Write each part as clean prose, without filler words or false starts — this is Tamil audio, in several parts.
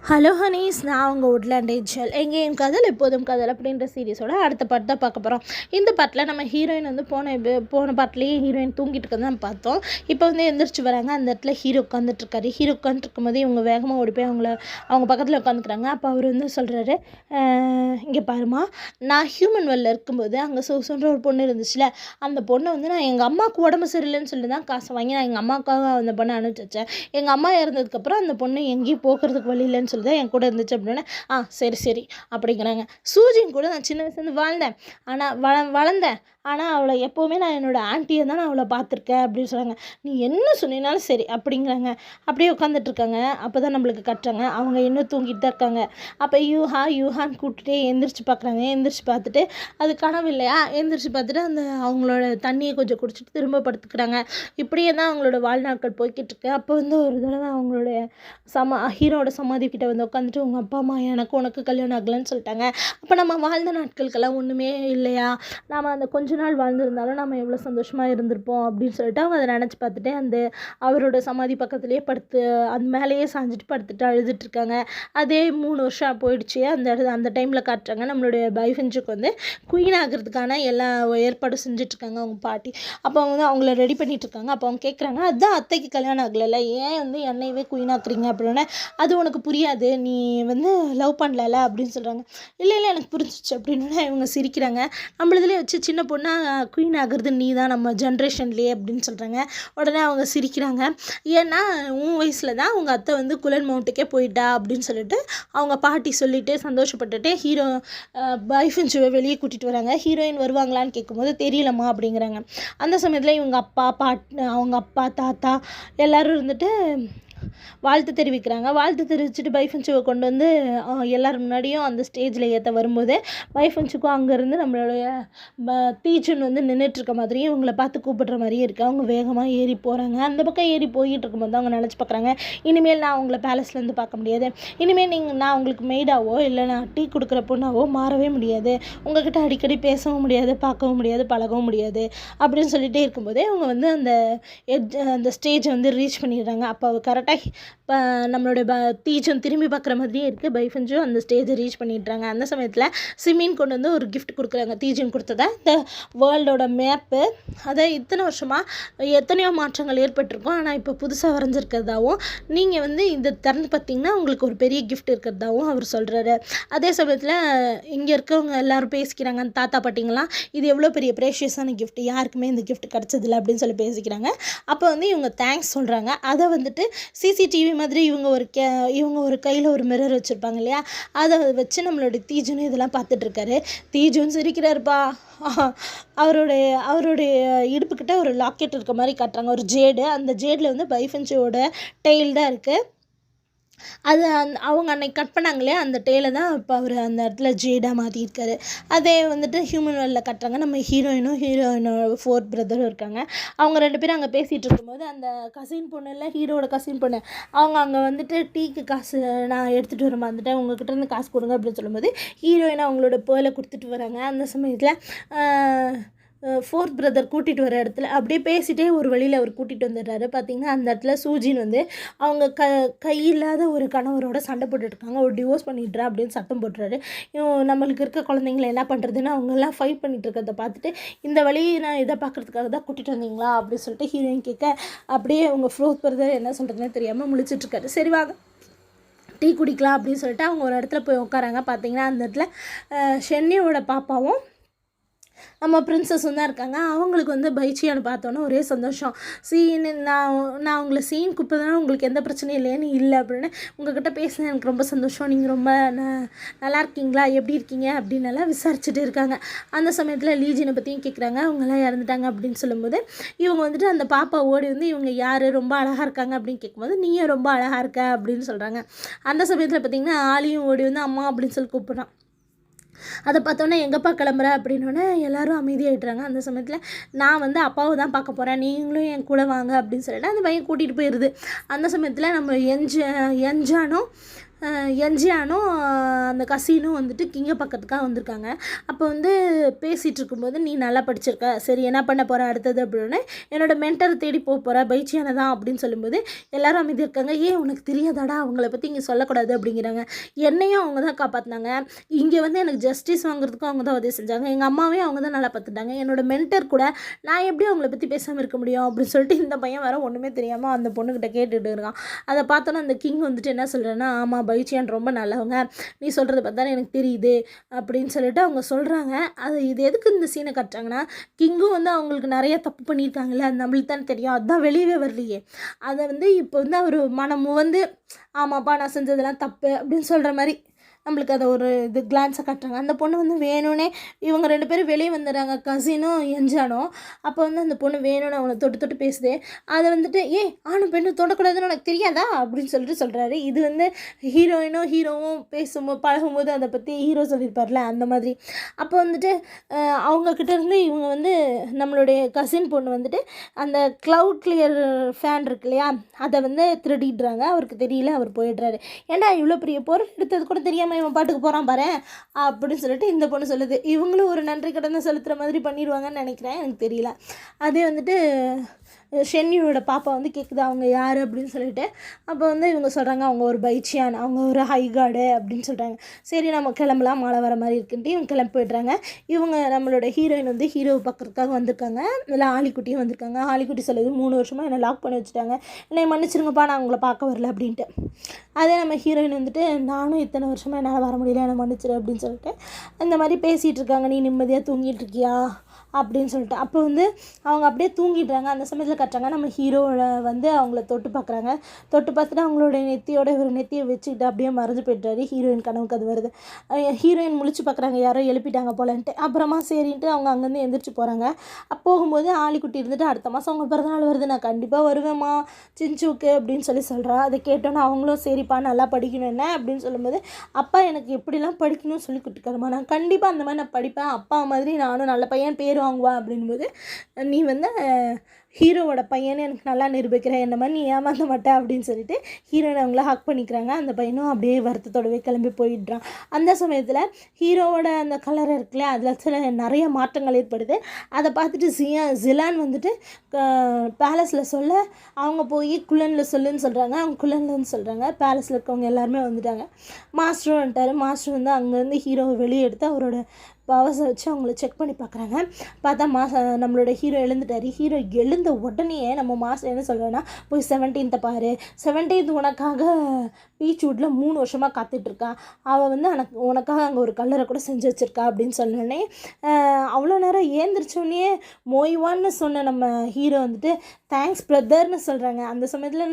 ஹலோ ஹனீஸ், நான் உங்கள் வுட்லேண்ட் ஏஞ்சல். எங்கேயும் கதல் எப்போதும் கதல் அப்படின்ற சீரீஸோட அடுத்த பாட்டு தான் பார்க்க போகிறோம். இந்த பாட்டில் நம்ம ஹீரோயின் வந்து போன பாட்டிலேயே ஹீரோயின் தூங்கிட்டு இருக்கிறது தான் பார்த்தோம். இப்போ வந்து எந்திரிச்சு வராங்க. அந்த இடத்துல ஹீரோ உட்காந்துட்ருக்காரு. ஹீரோ உட்காந்துருக்கும் போது இவங்க வேகமாக ஓடி போய் அவங்க பக்கத்தில் உட்காந்துக்கிறாங்க. அப்போ அவர் வந்து சொல்கிறாரு, இங்கே பாருமா, நான் ஹியூமன் வேர்ல்டில் இருக்கும்போது அங்கே சொல்கிற ஒரு பொண்ணு இருந்துச்சுல, அந்த பொண்ணை வந்து நான் எங்கள் அம்மாவுக்கு உடம்பு சரியில்லைன்னு சொல்லி தான் காசை வாங்கி நான் எங்கள் அம்மாவுக்காக அந்த பொண்ணை அனுப்பிச்சி வச்சேன். எங்கள் அம்மா இறந்ததுக்கப்புறம் அந்த பொண்ணு எங்கேயும் போக்குறதுக்கு வழி இல்லைன்னு சொல்லி தான் என் கூட இருந்துச்சு அப்படின்னா, சரி அப்படிங்கிறாங்க. சூஜியும் கூட நான் சின்ன வயசுலேருந்து வாழ்ந்தேன், ஆனால் வளர்ந்தேன், ஆனால் அவளை எப்போவுமே நான் என்னோடய ஆன்ட்டியை தான் நான் அவளை பார்த்துருக்கேன் அப்படின்னு சொல்கிறாங்க. நீ என்ன சொன்னீங்கனாலும் சரி அப்படிங்கிறாங்க. அப்படியே உட்காந்துட்ருக்காங்க. அப்போ தான் நம்மளுக்கு கட்டுறாங்க. அவங்க இன்னும் தூங்கிட்டு தான் இருக்காங்க. அப்போ யூஹான்னு கூப்பிட்டுட்டே எந்திரிச்சு பார்க்குறாங்க. எந்திரிச்சு பார்த்துட்டு அது கனவு இல்லையா, எந்திரிச்சு பார்த்துட்டு அந்த அவங்களோட தண்ணியை கொஞ்சம் குடிச்சிட்டு திரும்ப படுத்துக்கிறாங்க. இப்படியே தான் அவங்களோட வாழ்நாட்கள் போய்கிட்டு இருக்கு. அப்போ வந்து ஒரு தடவை அவங்களுடைய ஹீரோட சமாதி கிட்ட வந்து உட்காந்துட்டு, உங்கள் அப்பா அம்மா எனக்கு உனக்கு கல்யாணம் ஆகலைன்னு சொல்லிட்டாங்க. அப்போ நம்ம வாழ்ந்த நாட்களுக்கெல்லாம் ஒன்றுமே இல்லையா, நாம் அந்த கொஞ்ச நாள் வாழ்ந்துருந்தாலும் நம்ம எவ்வளோ சந்தோஷமாக இருந்திருப்போம் அப்படின்னு சொல்லிட்டு அவங்க அதை நினச்சி பார்த்துட்டு அந்த அவரோட சமாதி பக்கத்துலேயே படுத்து அந்த மேலேயே சாஞ்சிட்டு படுத்துட்டு அழுதுட்ருக்காங்க. அதே 3 வருஷம் போயிடுச்சு. அந்த டைமில் காட்டுறாங்க நம்மளுடைய பைஃபெஞ்சுக்கு வந்து குயின் ஆகிறதுக்கான எல்லா ஏற்பாடும் செஞ்சிட்ருக்காங்க அவங்க பாட்டி. அப்போ அவங்க வந்து அவங்கள ரெடி பண்ணிகிட்ருக்காங்க. அப்போ அவங்க கேட்குறாங்க, அதுதான் அத்தைக்கு கல்யாணம் ஆகலைல்ல, ஏன் வந்து என்னையவே குயின் ஆக்குறீங்க அப்படின்னா, அது உனக்கு புரியாது, நீ வந்து லவ் பண்ணல அப்படின்னு சொல்கிறாங்க. இல்லை எனக்கு புரிஞ்சிச்சு அப்படின்னு இவங்க சிரிக்கிறாங்க. நம்மளதுலேயே வச்சு சின்ன பொண்ணாக குயின் ஆகிறது நீ தான் நம்ம ஜென்ரேஷன்லேயே அப்படின்னு சொல்கிறாங்க. உடனே அவங்க சிரிக்கிறாங்க. ஏன்னா உன் வயசில் தான் உங்கள் அத்தை வந்து குலன் மவுண்ட்டுக்கே போயிட்டா அப்படின்னு சொல்லிட்டு அவங்க பாட்டி சொல்லிட்டு சந்தோஷப்பட்டுட்டு பைஃபெஞ்சுவை வெளியே கூட்டிகிட்டு வராங்க. ஹீரோயின் வருவாங்களான்னு கேட்கும்போது தெரியலம்மா அப்படிங்கிறாங்க. அந்த சமயத்தில் இவங்க அவங்க அப்பா தாத்தா எல்லோரும் இருந்துட்டு வாழ்த்து தெரிவிக்கிறாங்க. வாழ்த்து தெரிவிச்சுட்டு பைஃபெஞ்சுவை கொண்டு வந்து எல்லோரும் முன்னாடியும் அந்த ஸ்டேஜில் ஏற்ற வரும்போது பைஃபெஞ்சுக்கும் அங்கேருந்து நம்மளுடைய தீஜன் வந்து நின்றுட்டுருக்க மாதிரியும் இவங்களை பார்த்து கூப்பிடுற மாதிரியும் இருக்குது. அவங்க வேகமாக ஏறி போகிறாங்க. அந்த பக்கம் ஏறி போய்கிட்டு இருக்கும்போது தான் அவங்க நினச்சி பார்க்குறாங்க, இனிமேல் நான் அவங்கள பேலஸ்லேருந்து பார்க்க முடியாது, இனிமேல் நான் உங்களுக்கு மெய்டாவோ இல்லை நான் டீ கொடுக்குற பொண்ணாவோ மாறவே முடியாது, உங்கள்கிட்ட அடிக்கடி பேசவும் முடியாது, பார்க்கவும் முடியாது, பழகவும் முடியாது அப்படின்னு சொல்லிகிட்டே இருக்கும்போதே அவங்க வந்து அந்த ஸ்டேஜை வந்து ரீச் பண்ணிடுறாங்க. அப்போ கரெக்டாக இப்போ நம்மளோட தீஜன் திரும்பி பார்க்குற மாதிரியே இருக்குது. பைஃபெஞ்சும் அந்த ஸ்டேஜை ரீச் பண்ணிடுறாங்க. அந்த சமயத்தில் சிமின் கொண்டு வந்து ஒரு கிஃப்ட் கொடுக்குறாங்க. தீஜன் கொடுத்ததை இந்த வேர்ல்டோட மேப்பு, அதை இத்தனை வருஷமாக எத்தனையோ மாற்றங்கள் ஏற்பட்டிருக்கும், ஆனால் இப்போ புதுசாக வரைஞ்சிருக்கிறதாவும் நீங்கள் வந்து இந்த திறந்து பார்த்திங்கன்னா உங்களுக்கு ஒரு பெரிய கிஃப்ட் இருக்கிறதாவும் அவர் சொல்கிறாரு. அதே சமயத்தில் இங்கே இருக்கவங்க எல்லோரும் பேசிக்கிறாங்க, அந்த தாத்தா பாட்டிங்களாம், இது எவ்வளோ பெரிய ப்ரேஷியஸான கிஃப்ட், யாருக்குமே இந்த கிஃப்ட் கிடச்சதில்லை அப்படின்னு சொல்லி பேசிக்கிறாங்க. அப்போ வந்து இவங்க தேங்க்ஸ் சொல்கிறாங்க. அதை வந்துட்டு சிசிடிவி மாதிரி இவங்க ஒரு கையில் ஒரு மிரர் வச்சுருப்பாங்க இல்லையா, அதை வச்சு நம்மளோட தீஜனும் இதெல்லாம் பார்த்துட்ருக்காரு. தீஜுன்னு சிரிக்கிறாருப்பா. அவருடைய இடுப்புக்கிட்ட ஒரு லாக்கெட் இருக்க மாதிரி காட்டுறாங்க, ஒரு ஜேடு. அந்த ஜேடில் வந்து பைஃபெஞ்சோட டெய்ல் தான் இருக்குது. அது அவங்க அன்னைக்கு கட் பண்ணாங்களே அந்த டேலை தான் இப்போ அவர் அந்த இடத்துல ஜேடாக மாற்றிருக்காரு. அதே வந்துட்டு ஹியூமன் வேர்ல்டில் கட்டுறாங்க. நம்ம ஹீரோயினோட 4th பிரதரும் இருக்காங்க. அவங்க 2 பேரும் அங்கே பேசிகிட்டு இருக்கும்போது அந்த கசின் பொண்ணு இல்லை, ஹீரோட கசின் பொண்ணு, அவங்க அங்கே வந்துட்டு டீக்கு காசு நான் எடுத்துகிட்டு வர வந்துட்டேன், உங்ககிட்ட இருந்து காசு கொடுங்க அப்படின்னு சொல்லும்போது ஹீரோயின் அவங்களோட பேர்லை கொடுத்துட்டு வராங்க. அந்த சமயத்தில் 4th பிரதர் கூட்டிகிட்டு வர இடத்துல அப்படியே பேசிகிட்டே ஒரு வழியில் அவர் கூட்டிகிட்டு வந்துடுறாரு. பார்த்திங்கன்னா அந்த இடத்துல சூஜின் வந்து அவங்க கையில்லாத ஒரு கணவரோட சண்டை போட்டுட்ருக்காங்க. ஒரு டிவோர்ஸ் பண்ணிடுறேன் அப்படின்னு சத்தம் போட்டுறாரு. நம்மளுக்கு இருக்க குழந்தைங்கள என்ன பண்ணுறதுன்னு அவங்கெல்லாம் ஃபைட் பண்ணிகிட்டு இருக்கிறத பார்த்துட்டு, இந்த வழி நான் இதை பார்க்குறதுக்காக தான் கூட்டிகிட்டு வந்தீங்களா அப்படின்னு சொல்லிட்டு ஹீரோயின் கேட்க, அப்படியே அவங்க 4th பிரதர் என்ன சொல்கிறதுனே தெரியாமல் முழிச்சிட்ருக்காரு. சரி வாங்க டீ குடிக்கலாம் அப்படின்னு சொல்லிட்டு அவங்க ஒரு இடத்துல போய் உட்காராங்க. பார்த்திங்கன்னா அந்த இடத்துல ஷென்னியோட பாப்பாவும் நம்ம பிரின்சஸும் தான் இருக்காங்க. அவங்களுக்கு வந்து பைச்சியான்னு பார்த்தோன்னே ஒரே சந்தோஷம். நான் உங்களை சீன் கூப்பிட்றதுனால உங்களுக்கு எந்த பிரச்சனையும் இல்லைன்னு இல்லை அப்படின்னு உங்கள்கிட்ட பேசினேன், எனக்கு ரொம்ப சந்தோஷம், நீங்கள் ரொம்ப நல்லா இருக்கீங்களா, எப்படி இருக்கீங்க அப்படின்னு எல்லாம் விசாரிச்சுட்டு இருக்காங்க. அந்த சமயத்தில் லீஜினை பற்றியும் கேட்குறாங்க. அவங்கெல்லாம் இறந்துட்டாங்க அப்படின்னு சொல்லும்போது இவங்க வந்துட்டு அந்த பாப்பா ஓடி வந்து இவங்க யார் ரொம்ப அழகாக இருக்காங்க அப்படின்னு கேட்கும்போது நீயும் ரொம்ப அழகாக இருக்க அப்படின்னு சொல்கிறாங்க. அந்த சமயத்தில் பார்த்திங்கன்னா ஆலியும் ஓடி வந்து அம்மா அப்படின்னு சொல்லி கூப்பிட்றான். அதை பார்த்தோன்னே எங்கப்பா கிளம்புற அப்படின்னோடனே எல்லோரும் அமைதியாகிட்டுறாங்க. அந்த சமயத்தில் நான் வந்து அப்பாவை தான் பார்க்க போகிறேன், நீங்களும் என் கூட வாங்க அப்படின்னு சொல்லிட்டு அந்த பையன் கூட்டிகிட்டு போயிடுது. அந்த சமயத்தில் நம்ம எஞ்சானும் என்ஜியானும் அந்த கசினும் வந்துட்டு கிங்கை பக்கத்துக்காக வந்திருக்காங்க. அப்போ வந்து பேசிகிட்டு இருக்கும்போது நீ நல்லா படிச்சிருக்க, சரி என்ன பண்ண போகிற அடுத்தது அப்படின்னு என்னோடய மென்டரை தேடி போகிற பைச்சியானை தான் அப்படின்னு சொல்லும்போது எல்லாரும் அமைதி இருக்காங்க. ஏன் உனக்கு தெரியாதாடா, அவங்கள பற்றி இங்கே சொல்லக்கூடாது அப்படிங்கிறாங்க. என்னையும் அவங்க தான் காப்பாற்றினாங்க, இங்கே வந்து எனக்கு ஜஸ்டிஸ் வாங்குறதுக்கும் அவங்க தான் உதவி செஞ்சாங்க, எங்கள் அம்மாவையும் அவங்க தான் நல்லா பார்த்துட்டாங்க, என்னோடய மென்டர் கூட நான் எப்படி அவங்கள பற்றி பேசாமல் இருக்க முடியும் அப்படின்னு சொல்லிட்டு இந்த பையன் வேறு ஒன்றுமே தெரியாமல் அந்த பொண்ணுக்கிட்ட கேட்டுட்டு இருக்கான். அதை பார்த்தோன்னா அந்த கிங் வந்துட்டு என்ன சொல்கிறேன்னா, ஆமாம் பைச்சியான் ரொம்ப நல்லவங்க, நீ சொல்கிறத பார்த்தா எனக்கு தெரியுது அப்படின்னு சொல்லிட்டு அவங்க சொல்கிறாங்க. அது இது எதுக்கு இந்த சீனை கட்டுறாங்கன்னா, கிங்கும் வந்து அவங்களுக்கு நிறைய தப்பு பண்ணியிருக்காங்கல்ல, அது நம்மளுக்கு தானே தெரியும், அதுதான் வெளியவே வரலையே. அதை வந்து இப்போ வந்து அவர் மனமும் வந்து ஆமாப்பா நான் செஞ்சதெல்லாம் தப்பு அப்படின்னு சொல்கிற மாதிரி நம்மளுக்கு அதை ஒரு இது கிளான்ஸை காட்டுறாங்க. அந்த பொண்ணு வந்து வேணும்னே இவங்க 2 பேரும் வெளியே வந்துடுறாங்க, கசினும் என்ஜானும். அப்போ வந்து அந்த பொண்ணு வேணும்னு அவனை தொட்டு தொட்டு பேசுது. அதை வந்துட்டு ஆணும் பெண்ணும் தொடக்கூடாதுன்னு உனக்கு தெரியாதா அப்படின்னு சொல்லிட்டு சொல்கிறாரு. இது வந்து ஹீரோவும் பேசும்போது பழகும்போது அதை பற்றி ஹீரோ சொல்லியிருப்பார்ல அந்த மாதிரி. அப்போ வந்துட்டு அவங்கக்கிட்ட இருந்து இவங்க வந்து நம்மளுடைய கசின் பொண்ணு வந்துட்டு அந்த க்ளவுட் கிளியர் ஃபேன் இருக்கு இல்லையா, அதை வந்து திருடிடுறாங்க. அவருக்கு தெரியல, அவர் போயிடுறாரு. ஏன்டா இவ்வளோ பெரிய பொருள் எடுத்தது கூட தெரியாமல் இவன் பாட்டுக்கு போகிறான் பாரு அப்படின்னு சொல்லிட்டு இந்த பொண்ணு சொல்லுது. இவங்களும் ஒரு நன்றி கடனை செலுத்துகிற மாதிரி பண்ணிடுவாங்கன்னு நினைக்கிறேன், எனக்கு தெரியல. அதே வந்துட்டு ஷென்னியோட பாப்பா வந்து கேட்குது அவங்க யார் அப்படின்னு சொல்லிட்டு. அப்போ வந்து இவங்க சொல்கிறாங்க அவங்க ஒரு பைச்சியான், அவங்க ஒரு ஹை கார்டு அப்படின்னு சொல்கிறாங்க. சரி நம்ம கிளம்பலாம், மழை வர மாதிரி இருக்குன்ட்டு இவங்க கிளம்பி போய்ட்றாங்க. இவங்க நம்மளோட ஹீரோயின் வந்து ஹீரோவை பார்க்குறதுக்காக வந்திருக்காங்க. இல்லை ஆலிக்குட்டியும் வந்திருக்காங்க. ஆலிக்குட்டி சொல்லுது 3 வருஷமாக என்னை லாக் பண்ணி வச்சுட்டாங்க, என்னை மன்னிச்சிருங்கப்பா நான் உங்களை பார்க்க வரல அப்படின்ட்டு. அதே நம்ம ஹீரோயின் வந்துட்டு நானும் இத்தனை வருஷமாக என்னால் வர முடியல, என்னை மன்னிச்சிரு அப்படின்னு சொல்லிட்டு இந்த மாதிரி பேசிகிட்டு இருக்காங்க. நீ நிம்மதியாக தூங்கிட்டு இருக்கியா அப்படின்னு சொல்லிட்டு. அப்போ வந்து அவங்க அப்படியே தூங்கிடுறாங்க. அந்த சமயத்தில் கட்டுறாங்க நம்ம ஹீரோவை வந்து அவங்கள தொட்டு பார்க்குறாங்க. தொட்டு பார்த்துட்டு அவங்களோட நெத்தியோட ஒரு நெத்தியை வச்சுக்கிட்டு அப்படியே மறைஞ்சு போய்ட்டாரு. ஹீரோயின் கனவுக்கு அது வருது. ஹீரோயின் முழிச்சு பார்க்குறாங்க, யாரோ எழுப்பிட்டாங்க போலன்ட்டு. அப்புறமா சரின்ட்டு அவங்க அங்கேருந்து எந்திரிச்சு போகிறாங்க. போகும்போது ஆலிக்குட்டி இருந்துட்டு அடுத்த மாதம் அவங்க பிறந்தநாள் வருது, நான் கண்டிப்பாக வருவேம்மா சிஞ்சுக்கு அப்படின்னு சொல்கிறா. அதை கேட்டோன்னே அவங்களும் சரிப்பா நல்லா படிக்கணும் என்ன அப்படின்னு சொல்லும்போது, அப்பா எனக்கு எப்படிலாம் படிக்கணும்னு சொல்லி கொடுத்துருக்காருமா, நான் கண்டிப்பாக அந்த மாதிரி நான் படிப்பேன், அப்பா மாதிரி நானும் நல்ல பையன் பேர் வாங்குவா அப்படின்போது, நீ வந்து ஹீரோவோட பையனை எனக்கு நல்லா நிரூபிக்கிறேன், என்ன மாதிரி நீ ஏமாற்ற மாட்டேன் அப்படின்னு சொல்லிட்டு ஹீரோனை அவங்கள ஹக் பண்ணிக்கிறாங்க. அந்த பையனும் அப்படியே வருத்தத்தோடவே கிளம்பி போயிடுறான். அந்த சமயத்தில் ஹீரோவோட அந்த கலர் இருக்குல்ல, அதில் சில நிறைய மாற்றங்கள் ஏற்படுது. அதை பார்த்துட்டு ஜிலான் வந்துட்டு பேலஸில் சொல்ல அவங்க போய் குள்ளனில் சொல்லுன்னு சொல்கிறாங்க. அவங்க குள்ளன்லன்னு சொல்கிறாங்க. பேலஸில் இருக்கவங்க எல்லாருமே வந்துட்டாங்க. மாஸ்டரும் வந்துட்டார். மாஸ்டர் வந்து அங்கேருந்து ஹீரோவை வெளியே எடுத்து அவரோட பவர்ஸை வச்சு அவங்கள செக் பண்ணி பார்க்குறாங்க. பார்த்தா நம்மளோட ஹீரோ எழுந்துட்டார். ஹீரோ எழுந்த உடனே நம்ம மாஸ்டர் என்ன சொல்கிறேன்னா, போய் 17th பாரு, 17th உனக்காக பீச்வுட்டில் 3 வருஷமாக காத்துட்ருக்கா, அவள் வந்து உனக்காக அங்கே ஒரு கல்லறை கூட செஞ்சு வச்சுருக்கா அப்படின்னு சொன்னோடனே அவ்வளோ நேரம் ஏந்திரிச்சோடனே மோய்வான்னு சொன்ன நம்ம ஹீரோ வந்துட்டு தேங்க்ஸ் பிரதர்னு சொல்கிறாங்க. அந்த சமயத்தில்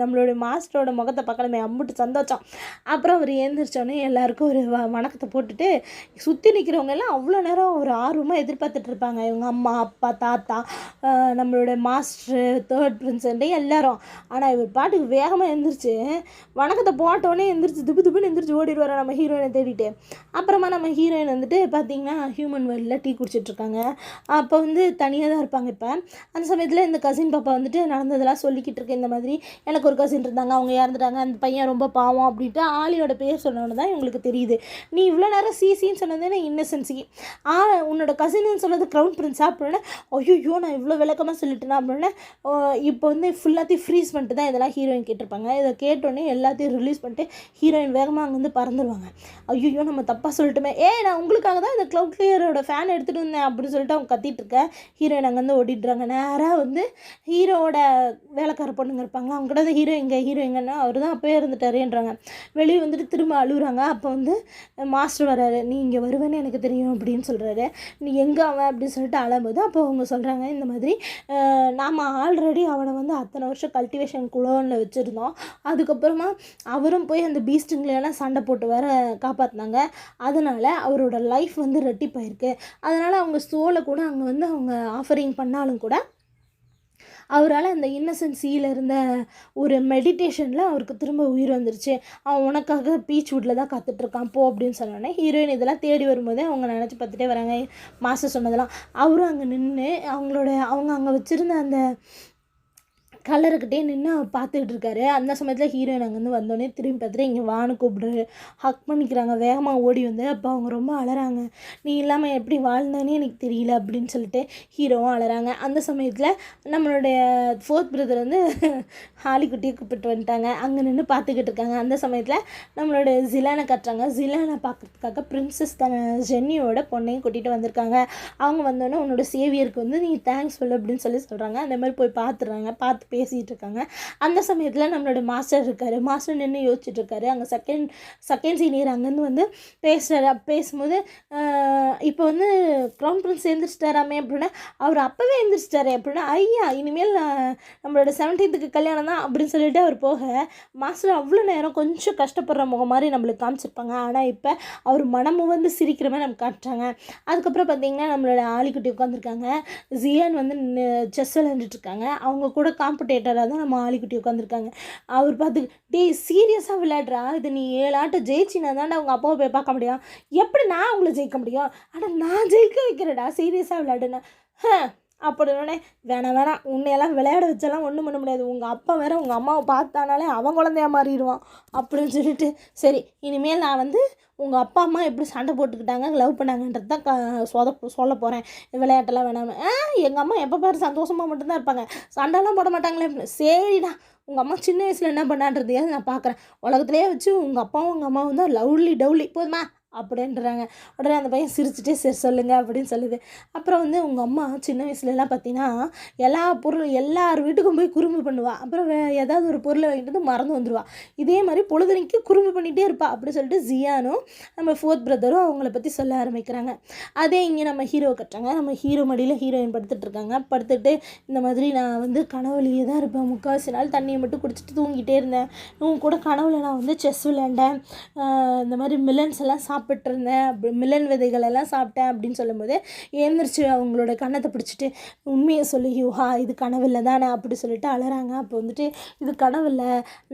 நம்மளுடைய மாஸ்டரோட முகத்தை பார்க்கணுமே, அம்புட்டு சந்தோஷம். அப்புறம் அவர் ஏந்திரிச்சோடனே எல்லாருக்கும் ஒரு வணக்கத்தை போட்டுட்டு சுற்றி நிற்கிறவங்க எல்லாம் அவ்வளோ நேரம் ஒரு ஆர்வமாக எதிர்பார்த்துட்டு இருப்பாங்க. இவங்க அம்மா அப்பா தாத்தா நம்மளோட மாஸ்டரு 3rd பிரின்ஸ்ன்ட்டு எல்லாரும். ஆனால் இவர் பாட்டுக்கு வேகமாக எழுந்திரிச்சு வணக்கத்தை போட்டோன்னே எழுந்திரிச்சு துப்புன்னு எழுந்திரிச்சு ஓடிடுவார் நம்ம ஹீரோயினை தேடிட்டு. அப்புறமா நம்ம ஹீரோயின் வந்துட்டு பார்த்திங்கன்னா ஹியூமன் வேர்ல்டில் டீ குடிச்சிட்ருக்காங்க. அப்போ வந்து தனியாக தான் இருப்பாங்க. இப்போ அந்த சமயத்தில் இந்த கசின் பாப்பா வந்துட்டு நடந்ததெல்லாம் சொல்லிக்கிட்டு இருக்கேன். இந்த மாதிரி எனக்கு ஒரு கசின் இருந்தாங்க, அவங்க இறந்துட்டாங்க, அந்த பையன் ரொம்ப பாவம் அப்படின்ட்டு ஆலியோட பேர் சொன்னோன்னு தான் இவங்களுக்கு தெரியுது. நீ இவ்வளோ நேரம் சிசின்னு சொன்னது இன்னசென்சி, உன்னோட கசின்னு சொன்னது க்ரௌன் பிரின்ஸா அப்படின்னா, ஐயோ நான் இவ்வளோ விளக்கமாக சொல்லிட்டேனா அப்படின்னா, இப்போ வந்து ஃபுல்லாத்தையும் ஃப்ரீஸ் பண்ணிட்டு தான் இதெல்லாம் ஹீரோயின் கேட்டிருப்பாங்க. இதை கேட்டோன்னே எல்லாத்தையும் ரிலீஸ் பண்ணிட்டு ஹீரோயின் வேகமாக அங்கேருந்து பறந்துடுவாங்க. ஐயோ நம்ம தப்பாக சொல்லிட்டுமே, நான் உங்களுக்காக தான் இந்த க்ளவுட் கிளியரோட ஃபேன் எடுத்துகிட்டு வந்தேன் அப்படின்னு சொல்லிட்டு அவங்க கத்திட்டு இருக்கேன். ஹீரோயின் அங்கேருந்து ஓடிடுறாங்க. நேராக வந்து ஹீரோவோட வேலைக்கார பொண்ணுங்க இருப்பாங்க, அவங்க கூட ஹீரோ எங்கன்னா அவர் தான் அப்போயே இருந்துட்டாருன்றாங்க. வெளியே வந்துட்டு திரும்ப அழுகுறாங்க. அப்போ வந்து மாஸ்டர் வராரு, நீ இங்கே வருவேன்னு எனக்கு தெரியும் அப்படின்னு சொல்கிறாரு. நீ எங்கே அவன் அப்படின்னு சொல்லிட்டு அழும்போது அப்போ அவங்க சொல்கிறாங்க, இந்த மாதிரி நாம் ஆல்ரெடி அவனை வந்து அத்தனை வருஷம் கல்டிவேஷன் குளோனில் வச்சுருந்தோம், அதுக்கப்புறமா அவரும் போய் அந்த பீஸ்ட்டுங்களெல்லாம் சண்டை போட்டு வேற காப்பாற்றினாங்க, அதனால் அவரோட லைஃப் வந்து ரெட்டிப்பாயிருக்கு. அதனால் அவங்க சோலை கூட அங்கே வந்து அவங்க ஆஃபரிங் பண்ணாலும் கூட அவரால் அந்த இன்னசென்சியில் இருந்த ஒரு மெடிடேஷனில் அவருக்கு திரும்ப உயிர் வந்துருச்சு. அவன் உனக்காக பீச்வுட்டில் தான் காத்துட்ருக்கான் போ அப்படின்னு சொன்னோன்னே ஹீரோயின் இதெல்லாம் தேடி வரும்போதே அவங்க நினச்சி பார்த்துட்டே வராங்க மாஸ்டர் சொன்னதெல்லாம். அவரும் அங்கே நின்று அவங்க அங்கே வச்சுருந்த அந்த கலருக்கிட்டே நின்று பார்த்துக்கிட்டு இருக்காரு. அந்த சமயத்தில் ஹீரோயின் அங்கேருந்து வந்தோடனே திரும்பி பார்த்துட்டு இங்கே வான்னு கூப்பிடுறாரு. ஹக் பண்ணிக்கிறாங்க. வேகமாக ஓடி வந்து அப்போ அவங்க ரொம்ப அழறாங்க. நீ இல்லாமல் எப்படி வாழ்ந்தேனே எனக்கு தெரியல அப்படின்னு சொல்லிட்டு ஹீரோவும் அழறாங்க. அந்த சமயத்தில் நம்மளுடைய ஃபோர்த் பிரதர் வந்து ஹாலிக்குட்டியை கூப்பிட்டு வந்துட்டாங்க. அங்கே நின்று பார்த்துக்கிட்டு இருக்காங்க. அந்த சமயத்தில் நம்மளோட ஜிலானை கட்டுறாங்க. ஜிலானை பார்க்குறதுக்காக பிரின்சஸ் ஜென்னியோட பொண்ணையும் கூட்டிகிட்டு வந்திருக்காங்க. அவங்க வந்தோடனே உன்னோட சேவியருக்கு வந்து நீ தேங்க்ஸ் சொல்லு அப்படின்னு சொல்கிறாங்க. அந்த மாதிரி போய் பார்த்துடுறாங்க. பார்த்து பேசிகிட்டு இருக்காங்க. அந்த சமயத்தில் நம்மளோட மாஸ்டர் இருக்கார். மாஸ்டர் நின்று யோசிச்சுட்டு இருக்காரு. அங்கே செகண்ட் சீனியர் அங்கேருந்து வந்து பேசும்போது இப்போ வந்து க்ரௌன் பிரின்ஸ் எழுந்திரிச்சிட்டாராமே அப்படின்னா அவர் அப்போவே எழுந்திரிச்சிட்டாரு அப்படின்னா ஐயா இனிமேல் நம்மளோட 17th கல்யாணம் தான் அப்படின்னு சொல்லிட்டு அவர் போக மாஸ்டர் அவ்வளோ நேரம் கொஞ்சம் கஷ்டப்படுற முகம் மாதிரி நம்மளுக்கு காமிச்சிருப்பாங்க. ஆனால் இப்போ அவர் மனமும் வந்து சிரிக்கிற மாதிரி நமக்கு காட்டுறாங்க. அதுக்கப்புறம் பார்த்திங்கன்னா நம்மளோட ஆலிக்குட்டி உட்காந்துருக்காங்க. ஜியான் வந்து செஸ் விளையாண்டுட்ருக்காங்க. அவங்க கூட காம்படேட்டராக தான் நம்ம ஆலிக்குட்டி உட்காந்துருக்காங்க. அவர் பார்த்து டேய் சீரியஸாக விளையாடுறா, இது நீ 7 ஆட்டம் ஜெயிச்சினா தாண்டா அவங்க அப்பாவை போய் பார்க்க முடியும். எப்படி நான் அவங்கள ஜெயிக்க முடியும்? ஆனால் நான் ஜெயிக்க வைக்கிறேடா சீரியஸாக விளையாடுனா அப்படின்னே வேணாம் உன்னையெல்லாம் விளையாட வச்செல்லாம் ஒன்றும் பண்ண முடியாது. உங்கள் அப்பா வேறு உங்கள் அம்மாவை பார்த்தானாலே அவன் குழந்தையா மாறிடுவான் அப்படின்னு சொல்லிட்டு சரி இனிமேல் நான் வந்து உங்கள் அப்பா அம்மா எப்படி சண்டை போட்டுக்கிட்டாங்க லவ் பண்ணாங்கன்றது தான் சொல்ல போகிறேன். விளையாட்டெல்லாம் வேணாம். எங்கள் அம்மா எப்போ பாரு சந்தோஷமாக மட்டும்தான் இருப்பாங்க, சண்டைலாம் போட மாட்டாங்களே அப்படின்னு. சரிடா உங்கள் அம்மா சின்ன வயசில் என்ன பண்ணான்றதையாவது நான் பார்க்குறேன். உலகத்துலேயே வச்சு உங்கள் அப்பாவும் உங்கள் அம்மாவும் தான் லவ்லி டவுலி போதுமா அப்படின்றாங்க. உடனே அந்த பையன் சிரிச்சுட்டே சரி சொல்லுங்கள் அப்படின்னு சொல்லுது. அப்புறம் வந்து உங்கள் அம்மா சின்ன வயசுலலாம் பார்த்தீங்கன்னா எல்லார் வீட்டுக்கும் போய் குறும்பு பண்ணுவாள். அப்புறம் ஏதாவது ஒரு பொருளை வாங்கிட்டு வந்து மறந்து வந்துடுவாள். இதே மாதிரி பொழுதுனைக்கு குறும்பு பண்ணிகிட்டே இருப்பாள் அப்படி சொல்லிட்டு ஜியானும் நம்ம ஃபோர்த் பிரதரும் அவங்கள பற்றி சொல்ல ஆரம்பிக்கிறாங்க. அதே இங்கே நம்ம ஹீரோ கட்டுறாங்க. நம்ம ஹீரோ மடியில் ஹீரோயின் படுத்துட்ருக்காங்க. படுத்துட்டு இந்த மாதிரி நான் வந்து கனவுலையே தான் இருப்பேன், முக்கால்வாசி நாள் தண்ணியை மட்டும் குடிச்சிட்டு தூங்கிட்டே இருந்தேன். இவங்க கூட கனவுல நான் வந்து செஸ் விளையாண்டேன், இந்த மாதிரி மில்லன்ஸ் எல்லாம் சாப்பிட்ருந்தேன், மில்லன் விதைகள் எல்லாம் சாப்பிட்டேன் அப்படின்னு சொல்லும்போது எழுந்திரிச்சு அவங்களோட கண்ணத்தை பிடிச்சிட்டு உண்மையை சொல்லி யூஹா இது கனவில்லை தானே அப்படி சொல்லிட்டு அழறாங்க. அப்போ வந்துட்டு இது கனவில்லை,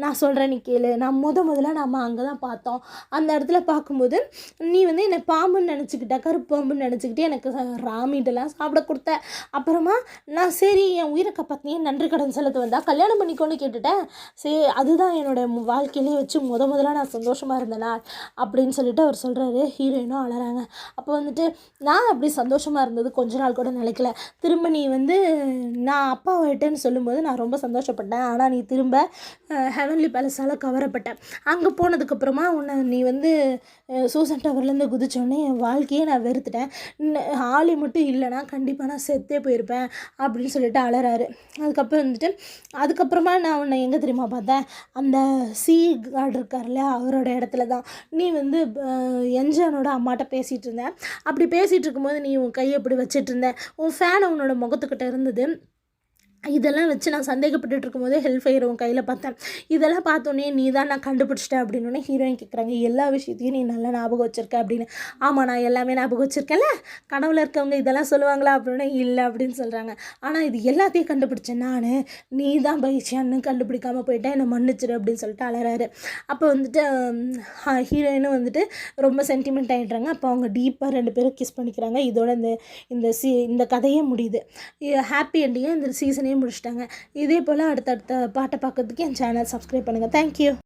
நான் சொல்கிறேன் நீ கேளு, நான் முதல்ல நம்ம அங்கே தான் பார்த்தோம். அந்த இடத்துல பார்க்கும்போது நீ வந்து என்னை பாம்புன்னு நினச்சிக்கிட்ட, கருப்பு பாம்புன்னு நினச்சிக்கிட்டு எனக்கு ராமிட்டெல்லாம் சாப்பிட கொடுத்த. அப்புறமா நான் சரி என் உயிரை காப்பாற்றினே நன்றி கடன் செலுத்த வந்தா கல்யாணம் பண்ணிக்கொண்டு கேட்டுட்டேன். சரி அதுதான் என்னோடய வாழ்க்கையிலே வச்சு முதல்ல நான் சந்தோஷமாக இருந்தேனா அப்படின்னு சொல்லிட்டு அவர் சொல்கிறாரு. ஹீரோயினும் அழறாங்க. அப்போ வந்துட்டு நான் அப்படி சந்தோஷமாக இருந்தது கொஞ்ச நாள் கூட நினைக்கல. திரும்ப நீ வந்து நான் அப்பா ஆகிட்டேன்னு சொல்லும்போது நான் ரொம்ப சந்தோஷப்பட்டேன். ஆனால் நீ திரும்ப ஹெவன்லி பேலஸால் கவரப்பட்டேன். அங்கே போனதுக்கப்புறமா நீ வந்து சூசன் டவர்லேருந்து குதிச்சோடனே என் வாழ்க்கையே நான் வெறுத்துட்டேன். ஆளி மட்டும் இல்லைனா கண்டிப்பாக நான் செத்தே போயிருப்பேன் அப்படின்னு சொல்லிட்டு அழறாரு. அதுக்கப்புறமா நான் உன்னை எங்கே தெரியுமா பார்த்தேன், அந்த சி கார்டு இருக்கார்ல அவரோட இடத்துல தான். நீ வந்து என்ஜானோட அம்மாட்ட பேசிகிட்டு இருந்தேன். அப்படி பேசிகிட்டு இருக்கும்போது நீ உன் கையை அப்படி வச்சிட்டு இருந்த, உன் ஃபேன் உன்னோட முகத்துக்கிட்ட இருந்தது. இதெல்லாம் வச்சு நான் சந்தேகப்பட்டுட்டு இருக்கும்போது ஹெல்ஃபயர் உன் கையில் பார்த்தேன். இதெல்லாம் பார்த்தோன்னே நீ தான் நான் கண்டுபிடிச்சிட்டேன் அப்படின்னோடனே ஹீரோயின் கேட்குறாங்க எல்லா விஷயத்தையும் நீ நல்லா ஞாபகம் வச்சுருக்க அப்படின்னு. ஆமாம் நான் எல்லாமே ஞாபகம் வச்சுருக்கேன்ல, கனவுல இருக்கவங்க இதெல்லாம் சொல்லுவாங்களா அப்படின்னா இல்லை அப்படின்னு சொல்கிறாங்க. ஆனால் இது எல்லாத்தையும் கண்டுபிடிச்சேன் நான், நீ தான் பைஷான்னு கண்டுபிடிக்காமல் போயிட்டேன், என்னை மன்னிச்சிரு அப்படின்னு சொல்லிட்டு அழறாரு. அப்போ வந்துட்டு ஹீரோயினும் வந்துட்டு ரொம்ப சென்டிமெண்ட் ஆகிடுறாங்க. அப்போ அவங்க டீப்பாக 2 பேரும் கிஸ் பண்ணிக்கிறாங்க. இதோட இந்த கதையே முடியுது. ஹாப்பி எண்டிங்காக இந்த சீசனே முடிச்சிட்டாங்க. இதே போல் அடுத்தடுத்த பாட்டை பார்க்கறதுக்கு என் சேனல் சப்ஸ்கிரைப் பண்ணுங்கள். தேங்க்யூ.